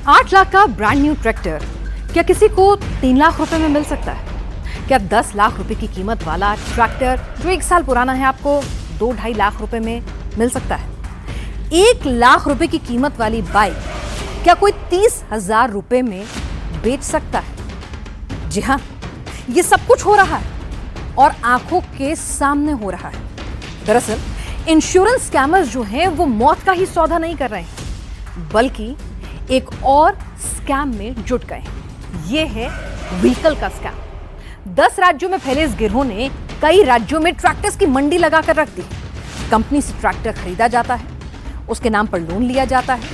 8 लाख का brand new tractor क्या किसी को 3 लाख रुपए में मिल सकता है? क्या 10 लाख रुपए की कीमत वाला ट्रैक्टर जो 1 साल पुराना है आपको 2-2.5 लाख रुपए में मिल सकता है? 1 लाख रुपए की कीमत वाली बाइक क्या कोई 30,000 रुपए में बेच सकता है? जी हाँ, ये सब कुछ हो रहा है और आंखों के सामने हो रहा है। दरअसल इंश्योरेंस स्कैमर्स जो हैं वो मौत का ही सौदा नहीं कर रहे हैं, बल्कि एक और स्कैम में जुट गए हैं। ये है व्हीकल का स्कैम। 10 राज्यों में फैले इस गिरोह ने कई राज्यों में ट्रैक्टर्स की मंडी लगाकर रख दी। कंपनी से ट्रैक्टर खरीदा जाता है, उसके नाम पर लोन लिया जाता है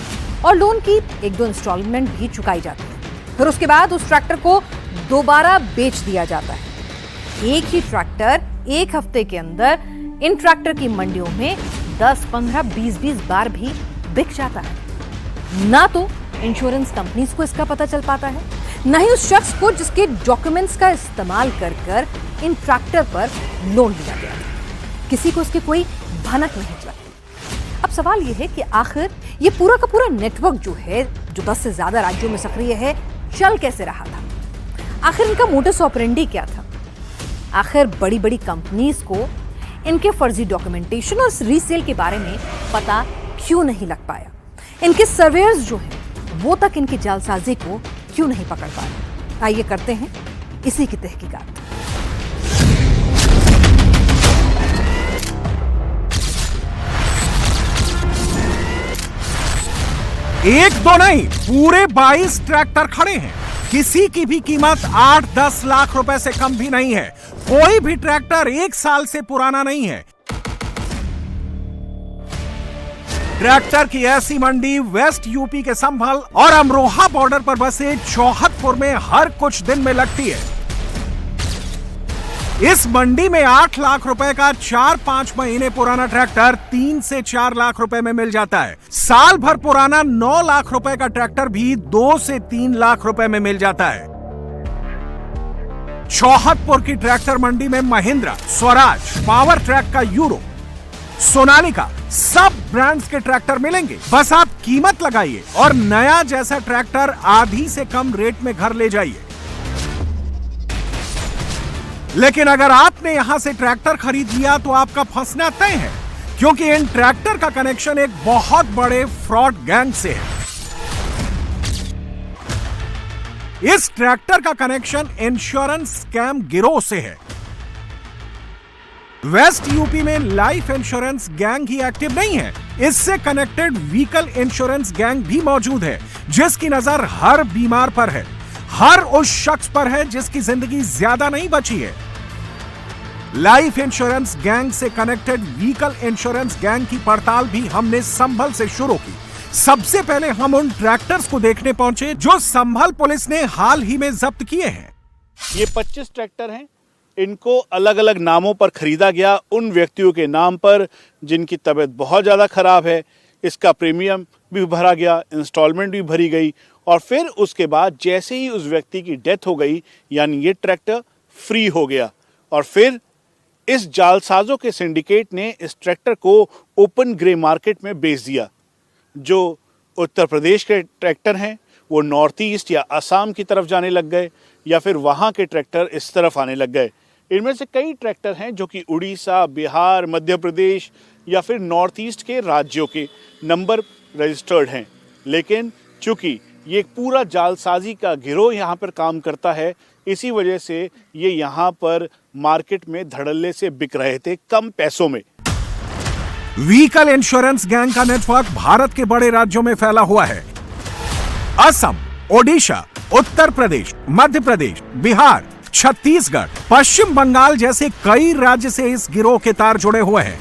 और लोन की 1-2 इंस्टॉलमेंट भी चुकाई जाती है। फिर उसके बाद उस ट्रैक्टर को दोबारा बेच दिया जाता है। एक ही ट्रैक्टर 1 हफ्ते के अंदर इन ट्रैक्टर की मंडियों में 10, 15, 20 बार भी बिक जाता है। ना तो इंश्योरेंस कंपनीज को इसका पता चल पाता है, न ही उस शख्स को जिसके डॉक्यूमेंट्स का इस्तेमाल कर इन ट्रैक्टर पर लोन लिया गया था। किसी को इसकी कोई भनक नहीं लगती। अब सवाल यह है कि आखिर ये पूरा का पूरा नेटवर्क जो है, जो 10 से ज्यादा राज्यों में सक्रिय है, चल कैसे रहा था? आखिर इनका मोडस ऑपरेंडी क्या था? आखिर बड़ी बड़ी कंपनीज को इनके फर्जी डॉक्यूमेंटेशन और रीसेल के बारे में पता क्यों नहीं लग पाया? इनके सर्वेयर्स जो हैं वो तक इनकी जालसाजी को क्यों नहीं पकड़ पाए? आइए करते हैं इसी की तहकीकात। एक दो नहीं, पूरे 22 ट्रैक्टर खड़े हैं। किसी की भी कीमत 8-10 लाख रुपए से कम भी नहीं है। कोई भी ट्रैक्टर 1 साल से पुराना नहीं है। ट्रैक्टर की ऐसी मंडी वेस्ट यूपी के संभल और अमरोहा बॉर्डर पर बसे चौहदपुर में हर कुछ दिन में लगती है। इस मंडी में 8 लाख रुपए का 4-5 महीने पुराना ट्रैक्टर 3 से 4 लाख रुपए में मिल जाता है। साल भर पुराना 9 लाख रुपए का ट्रैक्टर भी 2 से 3 लाख रुपए में मिल जाता है। चौहदपुर की ट्रैक्टर मंडी में महिंद्रा, स्वराज, पावर ट्रैक का यूरो, सोनालिका सब ब्रांड्स के ट्रैक्टर मिलेंगे। बस आप कीमत लगाइए और नया जैसा ट्रैक्टर आधी से कम रेट में घर ले जाइए। लेकिन अगर आपने यहां से ट्रैक्टर खरीद लिया तो आपका फंसना तय है, क्योंकि इन ट्रैक्टर का कनेक्शन एक बहुत बड़े फ्रॉड गैंग से है। इस ट्रैक्टर का कनेक्शन इंश्योरेंस स्कैम गिरोह से है। वेस्ट यूपी में लाइफ इंश्योरेंस गैंग ही एक्टिव नहीं है, इससे कनेक्टेड व्हीकल इंश्योरेंस गैंग भी मौजूद है, जिसकी नजर हर बीमार पर है, हर उस शख्स पर है जिसकी जिंदगी ज्यादा नहीं बची है। लाइफ इंश्योरेंस गैंग से कनेक्टेड व्हीकल इंश्योरेंस गैंग की पड़ताल भी हमने संभल से शुरू की। सबसे पहले हम उन ट्रैक्टर्स को देखने पहुंचे जो संभल पुलिस ने हाल ही में जब्त किए हैं। ये 25 ट्रैक्टर हैं। इनको अलग अलग नामों पर खरीदा गया, उन व्यक्तियों के नाम पर जिनकी तबीयत बहुत ज़्यादा ख़राब है। इसका प्रीमियम भी भरा गया, इंस्टॉलमेंट भी भरी गई और फिर उसके बाद जैसे ही उस व्यक्ति की डेथ हो गई, यानी ये ट्रैक्टर फ्री हो गया। और फिर इस जालसाजों के सिंडिकेट ने इस ट्रैक्टर को ओपन ग्रे मार्केट में बेच दिया। जो उत्तर प्रदेश के ट्रैक्टर हैं वो नॉर्थ ईस्ट या असम की तरफ जाने लग गए, या फिर वहाँ के ट्रैक्टर इस तरफ आने लग गए। इनमें से कई ट्रैक्टर हैं जो कि उड़ीसा, बिहार, मध्य प्रदेश या फिर नॉर्थ ईस्ट के राज्यों के नंबर रजिस्टर्ड हैं। लेकिन चूंकि ये एक पूरा जालसाजी का गिरोह यहाँ पर काम करता है, इसी वजह से ये यहाँ पर मार्केट में धड़ल्ले से बिक रहे थे कम पैसों में। व्हीकल इंश्योरेंस गैंग का नेटवर्क भारत के बड़े राज्यों में फैला हुआ है। असम, ओडिशा, उत्तर प्रदेश, मध्य प्रदेश, बिहार, छत्तीसगढ़, पश्चिम बंगाल जैसे कई राज्य से इस गिरोह के तार जुड़े हुए हैं।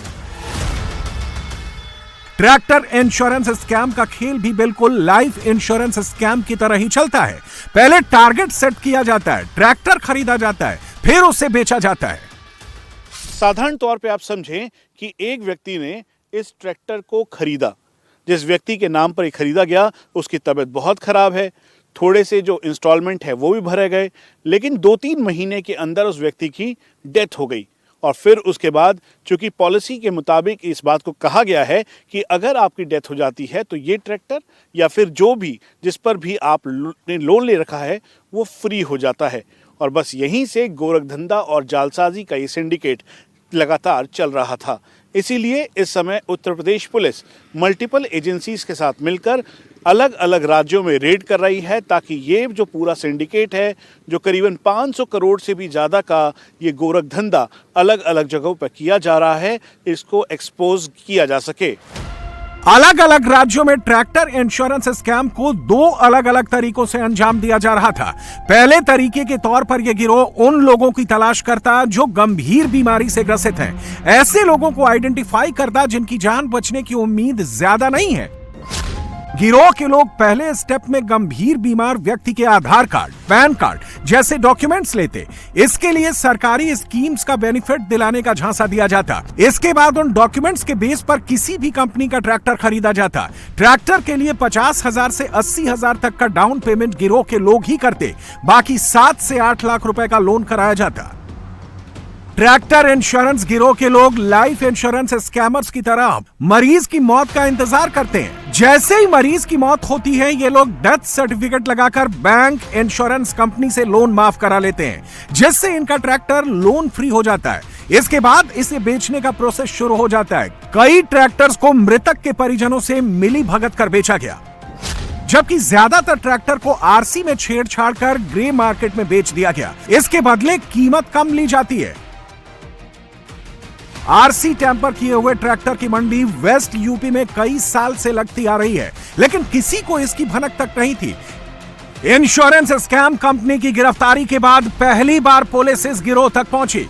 ट्रैक्टर इंश्योरेंस स्कैम का खेल भी बिल्कुल लाइफ इंश्योरेंस स्कैम की तरह ही चलता है। पहले टारगेट सेट किया जाता है, ट्रैक्टर खरीदा जाता है, फिर उसे बेचा जाता है। साधारण तौर पे आप समझें कि एक व्यक्ति ने इस ट्रैक्टर को खरीदा। जिस व्यक्ति के नाम पर ये खरीदा गया उसकी तबीयत बहुत खराब है, थोड़े से जो इंस्टॉलमेंट है वो भी भरे गए, लेकिन 2-3 महीने के अंदर उस व्यक्ति की डेथ हो गई और फिर उसके बाद चूंकि पॉलिसी के मुताबिक इस बात को कहा गया है कि अगर आपकी डेथ हो जाती है तो ये ट्रैक्टर या फिर जो भी जिस पर भी आप ने लोन ले रखा है वो फ्री हो जाता है। और बस यहीं से गोरखधंधा और जालसाजी का ये सिंडिकेट लगातार चल रहा था। इसीलिए इस समय Uttar Pradesh police multiple agencies के साथ मिलकर अलग अलग राज्यों में रेड कर रही है ताकि ये जो पूरा सिंडिकेट है, जो करीबन 500 करोड़ से भी ज़्यादा का ये गोरखधंधा अलग अलग जगहों पर किया जा रहा है, इसको एक्सपोज किया जा सके। अलग अलग राज्यों में ट्रैक्टर इंश्योरेंस स्कैम को दो अलग अलग तरीकों से अंजाम दिया जा रहा था। पहले तरीके के तौर पर यह गिरोह उन लोगों की तलाश करता जो गंभीर बीमारी से ग्रसित हैं। ऐसे लोगों को आइडेंटिफाई करता जिनकी जान बचने की उम्मीद ज्यादा नहीं है। गिरोह के लोग पहले स्टेप में गंभीर बीमार व्यक्ति के आधार कार्ड, पैन कार्ड जैसे डॉक्यूमेंट्स लेते। इसके लिए सरकारी स्कीम्स का बेनिफिट दिलाने का झांसा दिया जाता। इसके बाद उन डॉक्यूमेंट्स के बेस पर किसी भी कंपनी का ट्रैक्टर खरीदा जाता। ट्रैक्टर के लिए 50,000 से 80,000 तक का डाउन पेमेंट गिरोह के लोग ही करते। बाकी 7 से 8 लाख रुपए का लोन कराया जाता। ट्रैक्टर इंश्योरेंस गिरोह के लोग लाइफ इंश्योरेंस स्कैमर्स की तरह मरीज की मौत का इंतजार करते हैं। जैसे ही मरीज की मौत होती है, ये लोग डेथ सर्टिफिकेट लगाकर बैंक इंश्योरेंस कंपनी से लोन माफ करा लेते हैं, जिससे इनका ट्रैक्टर लोन फ्री हो जाता है। इसके बाद इसे बेचने का प्रोसेस शुरू हो जाता है। कई ट्रैक्टर्स को मृतक के परिजनों से मिली भगत कर बेचा गया, जबकि ज्यादातर ट्रैक्टर को आरसी में छेड़छाड़ कर ग्रे मार्केट में बेच दिया गया। इसके बदले कीमत कम ली जाती है। आरसी टेम्पर किए हुए ट्रैक्टर की मंडी वेस्ट यूपी में कई साल से लगती आ रही है, लेकिन किसी को इसकी भनक तक नहीं थी। इंश्योरेंस स्कैम कंपनी की गिरफ्तारी के बाद पहली बार पुलिस इस गिरोह तक पहुंची।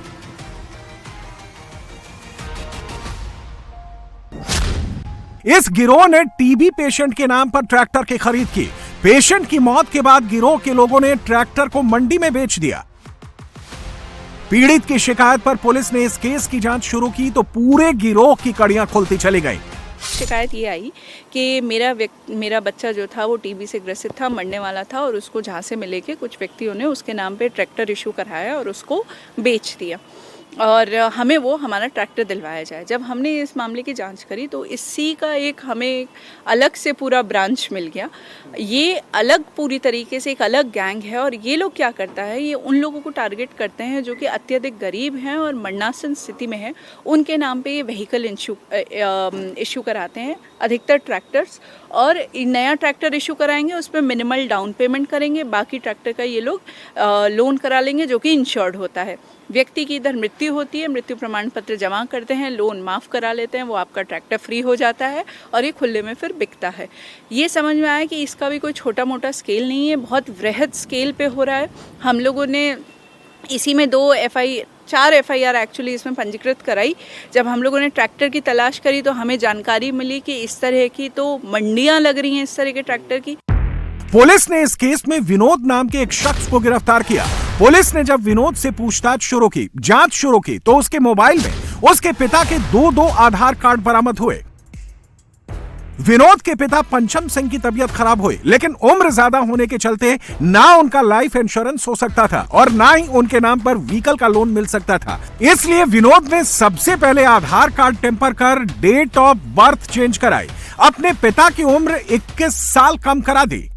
इस गिरोह ने टीबी पेशेंट के नाम पर ट्रैक्टर की खरीद की। पेशेंट की मौत के बाद गिरोह के लोगों ने ट्रैक्टर को मंडी में बेच दिया। पीड़ित की शिकायत पर पुलिस ने इस केस की जांच शुरू की तो पूरे गिरोह की कड़ियां खुलती चली गईं। शिकायत ये आई कि मेरा बच्चा जो था वो टीबी से ग्रसित था, मरने वाला था और उसको झांसे में लेके कुछ व्यक्तियों ने उसके नाम पे ट्रैक्टर इशू कराया और उसको बेच दिया और हमें वो हमारा ट्रैक्टर दिलवाया जाए। जब हमने इस मामले की जांच करी तो इसी का एक हमें अलग से पूरा ब्रांच मिल गया। ये अलग पूरी तरीके से एक अलग गैंग है और ये लोग क्या करता है, ये उन लोगों को टारगेट करते हैं जो कि अत्यधिक गरीब हैं और मरणासन स्थिति में हैं। उनके नाम पे ये व्हीकल इशू कराते हैं, अधिकतर ट्रैक्टर्स, और नया ट्रैक्टर इशू कराएंगे, उस पर मिनिमल डाउन पेमेंट करेंगे, बाकी ट्रैक्टर का ये लोग लोन करा लेंगे जो कि इंश्योर्ड होता है। व्यक्ति की इधर मृत्यु होती है, मृत्यु प्रमाण पत्र जमा करते हैं, लोन माफ़ करा लेते हैं, वो आपका ट्रैक्टर फ्री हो जाता है और ये खुले में फिर बिकता है। ये समझ में आया कि इसका भी कोई छोटा मोटा स्केल नहीं है, बहुत वृहद स्केल पे हो रहा है। हम लोगों ने इसी में 4 FIR एक्चुअली इसमें पंजीकृत कराई। जब हम लोगों ने ट्रैक्टर की तलाश करी तो हमें जानकारी मिली कि इस तरह की तो मंडियां लग रही हैं इस तरह के ट्रैक्टर की। पुलिस ने इस केस में विनोद नाम के एक शख्स को गिरफ्तार किया। पुलिस ने जब विनोद से पूछताछ शुरू की, जांच शुरू की, तो उसके मोबाइल में उसके पिता के 2 आधार कार्ड बरामद हुए। विनोद के पिता पंचम सिंह की तबीयत खराब हुई, लेकिन उम्र ज्यादा होने के चलते ना उनका लाइफ इंश्योरेंस हो सकता था और ना ही उनके नाम पर व्हीकल का लोन मिल सकता था। इसलिए विनोद ने सबसे पहले आधार कार्ड टेम्पर कर डेट ऑफ बर्थ चेंज कराई, अपने पिता की उम्र 21 साल कम करा दी।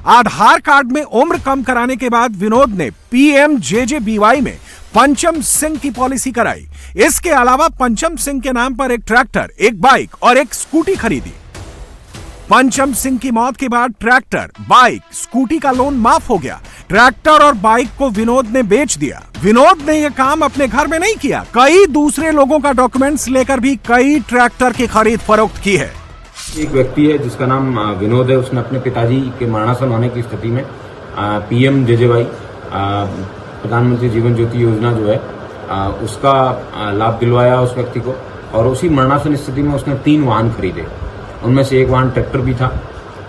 आधार कार्ड में उम्र कम कराने के बाद विनोद ने PMJJBY में पंचम सिंह की पॉलिसी कराई। इसके अलावा पंचम सिंह के नाम पर एक ट्रैक्टर, एक बाइक और एक स्कूटी खरीदी। पंचम सिंह की मौत के बाद ट्रैक्टर, बाइक, स्कूटी का लोन माफ हो गया। ट्रैक्टर और बाइक को विनोद ने बेच दिया। विनोद ने यह काम अपने घर में नहीं किया, कई दूसरे लोगों का डॉक्यूमेंट्स लेकर भी कई ट्रैक्टर की खरीद फरोख्त की है। एक व्यक्ति है जिसका नाम विनोद है, उसने अपने पिताजी के मरणासन होने की स्थिति में PMJJY प्रधानमंत्री जीवन ज्योति योजना जो है उसका लाभ दिलवाया उस व्यक्ति को, और उसी मरणासन स्थिति में उसने 3 वाहन खरीदे। उनमें से एक वाहन ट्रैक्टर भी था।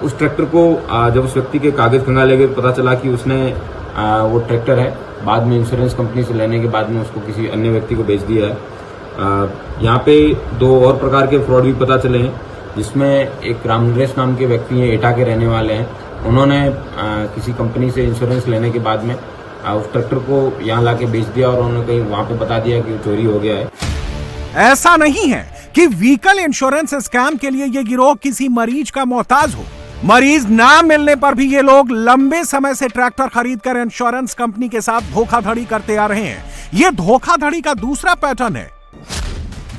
उस ट्रैक्टर को जब उस व्यक्ति के कागज खंगाले गए, पता चला कि उसने वो ट्रैक्टर है बाद में इंश्योरेंस कंपनी से लेने के बाद में उसको किसी अन्य व्यक्ति को बेच दिया है। यहाँ पे 2 और प्रकार के फ्रॉड भी पता चले हैं, जिसमें एक रामनरेश नाम के व्यक्ति हैं, एटा के रहने वाले हैं। उन्होंने किसी कंपनी से इंश्योरेंस लेने के बाद में उस ट्रैक्टर को यहाँ लाके बेच दिया और उन्होंने कहीं वहां पे बता दिया कि चोरी हो गया है। ऐसा नहीं है कि व्हीकल इंश्योरेंस स्कैम के लिए ये गिरोह किसी मरीज का मोहताज हो। मरीज ना मिलने पर भी ये लोग लंबे समय से ट्रैक्टर खरीदकर इंश्योरेंस कंपनी के साथ धोखाधड़ी करते आ रहे हैं। ये धोखाधड़ी का दूसरा पैटर्न है।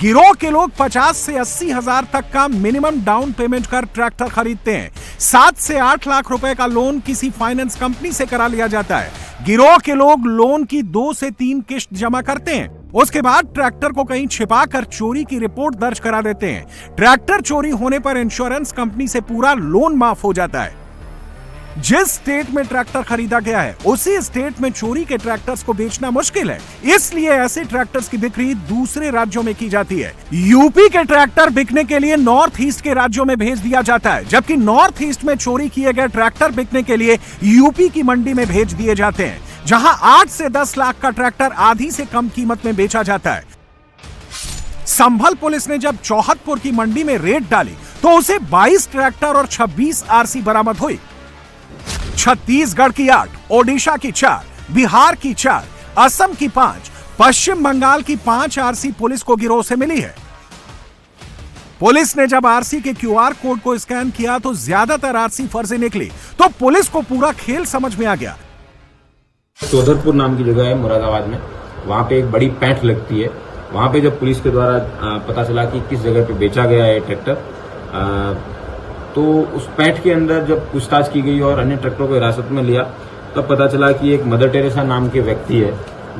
गिरोह के लोग 50 से 80 हजार तक का मिनिमम डाउन पेमेंट कर ट्रैक्टर खरीदते हैं। 7 से 8 लाख रुपए का लोन किसी फाइनेंस कंपनी से करा लिया जाता है। गिरोह के लोग लोन की 2 से 3 किश्त जमा करते हैं। उसके बाद ट्रैक्टर को कहीं छिपाकर चोरी की रिपोर्ट दर्ज करा देते हैं। ट्रैक्टर चोरी होने पर इंश्योरेंस कंपनी से पूरा लोन माफ हो जाता है। जिस स्टेट में ट्रैक्टर खरीदा गया है उसी स्टेट में चोरी के ट्रैक्टर्स को बेचना मुश्किल है, इसलिए ऐसे ट्रैक्टर्स की बिक्री दूसरे राज्यों में की जाती है। यूपी के ट्रैक्टर बिकने के लिए नॉर्थ ईस्ट के राज्यों में भेज दिया जाता है, जबकि नॉर्थ ईस्ट में चोरी किए गए ट्रैक्टर बिकने के लिए यूपी की मंडी में भेज दिए जाते हैं, जहां 8 से 10 लाख का ट्रैक्टर आधी से कम कीमत में बेचा जाता है। संभल पुलिस ने जब चौहतपुर की मंडी में रेड डाली तो उसे 22 ट्रैक्टर और 26 आरसी बरामद हुई। छत्तीसगढ़ की 8, ओडिशा की 4, बिहार की 4, असम की 5, पश्चिम बंगाल की 5 आरसी पुलिस को गिरोह से मिली है। पुलिस ने जब आरसी के क्यूआर कोड को स्कैन किया तो ज्यादातर आरसी फर्जी निकली, तो पुलिस को पूरा खेल समझ में आ गया। चौधरपुर नाम की जगह है मुरादाबाद में, वहां पे एक बड़ी पैंठ लगती है। वहां पे जब पुलिस के द्वारा पता चला कि किस जगह पे बेचा गया है ट्रैक्टर, तो उस पैंठ के अंदर जब पूछताछ की गई और अन्य ट्रैक्टरों को हिरासत में लिया तब पता चला कि एक मदर टेरेसा नाम के व्यक्ति है,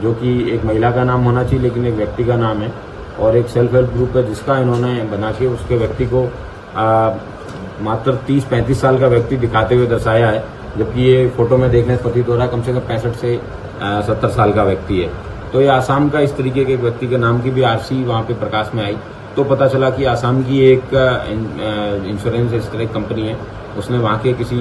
जो कि एक महिला का नाम होना चाहिए लेकिन एक व्यक्ति का नाम है, और एक सेल्फ हेल्प ग्रुप है जिसका इन्होंने बना के उसके व्यक्ति को मात्र 30-35 साल का व्यक्ति दिखाते हुए दर्शाया है, जबकि ये फोटो में देखने से प्रतीत हो रहा है कम से कम 65 से 70 साल का व्यक्ति है। तो ये आसाम का इस तरीके के व्यक्ति के नाम की भी आरसी वहाँ पे प्रकाश में आई, तो पता चला कि आसाम की एक इंश्योरेंस इस तरह कंपनी है, उसने वहाँ के किसी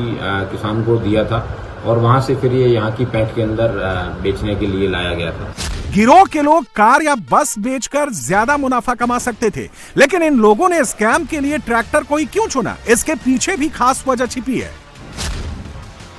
किसान को दिया था और वहाँ से फिर ये यहाँ की पैंठ के अंदर बेचने के लिए लाया गया था। गिरोह के लोग कार या बस बेचकर ज्यादा मुनाफा कमा सकते थे, लेकिन इन लोगों ने स्कैम के लिए ट्रैक्टर को ही क्यों चुना, इसके पीछे भी खास वजह छिपी है।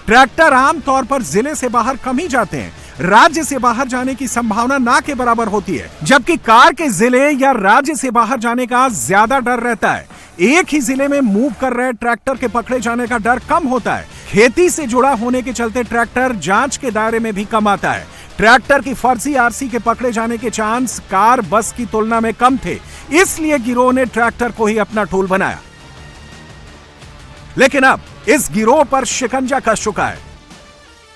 ट्रैक्टर आमतौर पर जिले से बाहर कम ही जाते हैं, राज्य से बाहर जाने की संभावना ना के बराबर होती है, जबकि कार के जिले या राज्य से बाहर जाने का ज्यादा डर रहता है। एक ही जिले में मूव कर रहे ट्रैक्टर के पकड़े जाने का डर कम होता है। खेती से जुड़ा होने के चलते ट्रैक्टर जांच के दायरे में भी कम आता है। ट्रैक्टर की फर्जी आरसी के पकड़े जाने के चांस कार बस की तुलना में कम थे, इसलिए गिरोह ने ट्रैक्टर को ही अपना टूल बनाया। लेकिन अब इस गिरोह पर शिकंजा कस चुका है।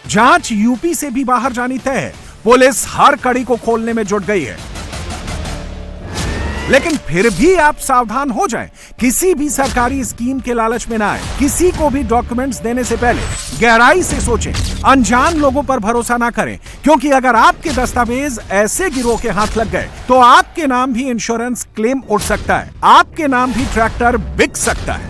जांच यूपी से भी बाहर जानी तय है। पुलिस हर कड़ी को खोलने में जुट गई है, लेकिन फिर भी आप सावधान हो जाएं, किसी भी सरकारी स्कीम के लालच में ना आए। किसी को भी डॉक्यूमेंट्स देने से पहले गहराई से सोचें। अनजान लोगों पर भरोसा ना करें, क्योंकि अगर आपके दस्तावेज ऐसे गिरोह के हाथ लग गए तो आपके नाम भी इंश्योरेंस क्लेम उठ सकता है, आपके नाम भी ट्रैक्टर बिक सकता है।